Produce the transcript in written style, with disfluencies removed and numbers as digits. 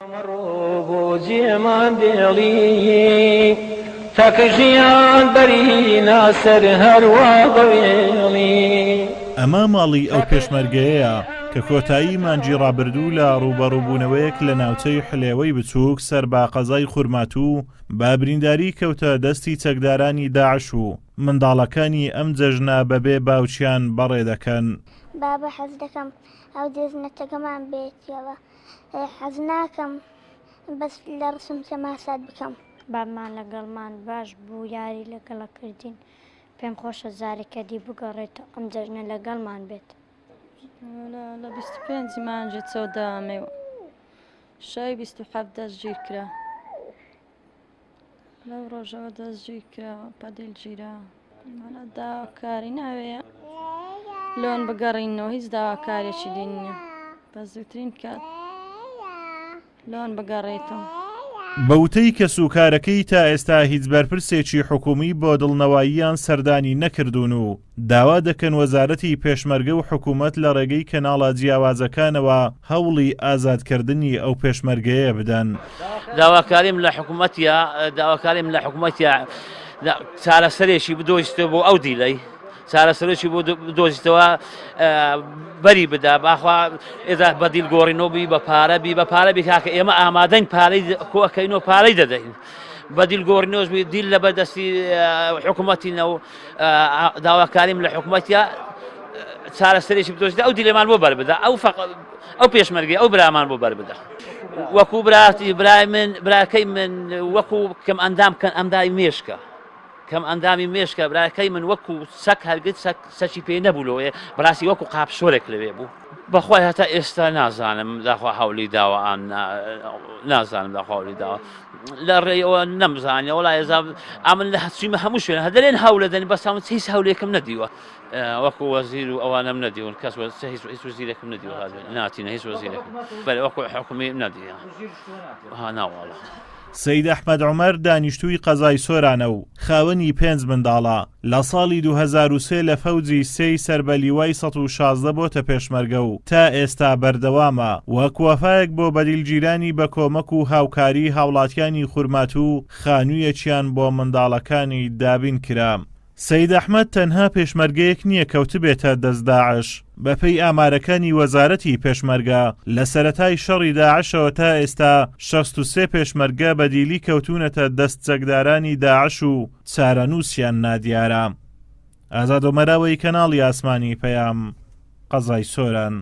ئەمە ماڵی ئەو پێشمەرگەیەیە کە کۆتایی مانجی ڕابردوو لە ڕوبەڕووبوونەوەیەک لە ناوچەی حلێوەی بچووک سەر بە قەزای خورماتوو با برینداری کەوتە دەستی چەکدارانی داعش و منداڵەکانی ئەم جەژنە بەبێ باوچیان بەڕێ دەکەن. بابا حەز دەکەم ئەو دێزنەتەکەمان بێتەوە، حەز ناکەم بەس لە ڕسم تەماشات بکەم. بابمان لەگەڵمان باش بوو، یاری لەگەڵە کردین، پێم خۆشە جارێکە دی بگەڕێتەوە ئەم جەژنە لەگەڵمان بێت. لە 25 مانجی چەودامێەوە شای 27 دەستگیر کرا، لەو ڕۆژەوە دەستگیر کراوە پەدیلگیرا. مەڵە داواکاری ناوەیە لۆن بگەڕینەوە، هیچ داواکارێکی دی نییە، بە زووترین کات لۆن بگەڕێتەوە. بەوتەی کە سوکارەکەی تا ئێستا هیچ بەرپرسێکی حکومی بۆ دڵنەواییان سەردانی نەکردوون و داوا دەکەن وەزارەتی پێشمەرگە و حکوومەت لە ڕێگەی کەناڵە جیاوازەکانەوە هەوڵی ئازادکردنی ئەو پێشمەرگەیە بدەن. داواکاریم لە حکوومەتیە چارەسەرێکی بدۆزیتەوە بۆ ئەو دیلەی، چارەسەرێکی بۆ بدۆزیتەوە بەری بدا، باخوا ئێدا بەدیل گۆڕینەوەبی بە پارەبی بە پارەبی کاکە ئێمە ئامادەین پارەی کۆکەینەوە پارەی دەدەین، بەدیل گۆڕینەوەبی دیل لە بەردەستی حکوومەتینە و داواکاریم لە حکوومەتیە چارەسەرێکی بدۆزیتە ئەو دیلەمان بۆ بەربدا، ئەو پێشمەرگی ئەو برامان بۆ بەربدا. وەکو برای من براکەی من وەکو کەم ئەندامی مێشکە ئەندامی مێشکە براکەی من وەکو سەک هەرگیز سەچی پێ نەبوولەوە، بەڕاستی وەکو قاپشۆرێک لەوێ بوو. بەخوای هەتا ئێستا نازانم داخوا هەولی داوە نازانم داخوا هەولی داوە لە ڕێەوە نەمزانێ، وڵای ێزا ئامن لە هەچویمە هەموو شوێن هەدەرێن هەولە دەنی بەسام هیچ هەولێکم نەدیوە، وەکو وەزیر و ئەوانم نەدیون، کەس هیچ وەزیرێکم نەدیوە، ناتینە هیچ وەزیرێکم بەڵێ وەکو حکومی نەدیە ناوەڵە. سەید ئەحمەد عومەر دانیشتووی قەزای سۆرانە و خاوەنی 5 منداڵە لە ساڵی 2003 لە فەوجی 3 سەربەلیوای 116 بۆتە پێشمەرگە و تا ئێستا بەردەوامە وەک وەفایەک بۆ بەدیلگیرانی بە کۆمەک و هاوکاری هاوڵاتیانی خورماتوو خانوویەکیان بۆ منداڵەکانی دابین کرا. سەید ئەحمەد تەنها پێشمەرگەیەک نییە کەوت بێتە دەست داعش. بەپەی ئامارەکانی وەزارەتی پێشمەرگە لە سەرەتای شەڕی داعشەوە تا ئێستا 63 پێشمەرگە بەدیلی کەوتونەتە دەست چەکدارانی داعش و چارەنووسیان نادیارە. ئازاد ئۆمەراوەی کەناڵی ئاسمانی پەیام، قەزای سۆران.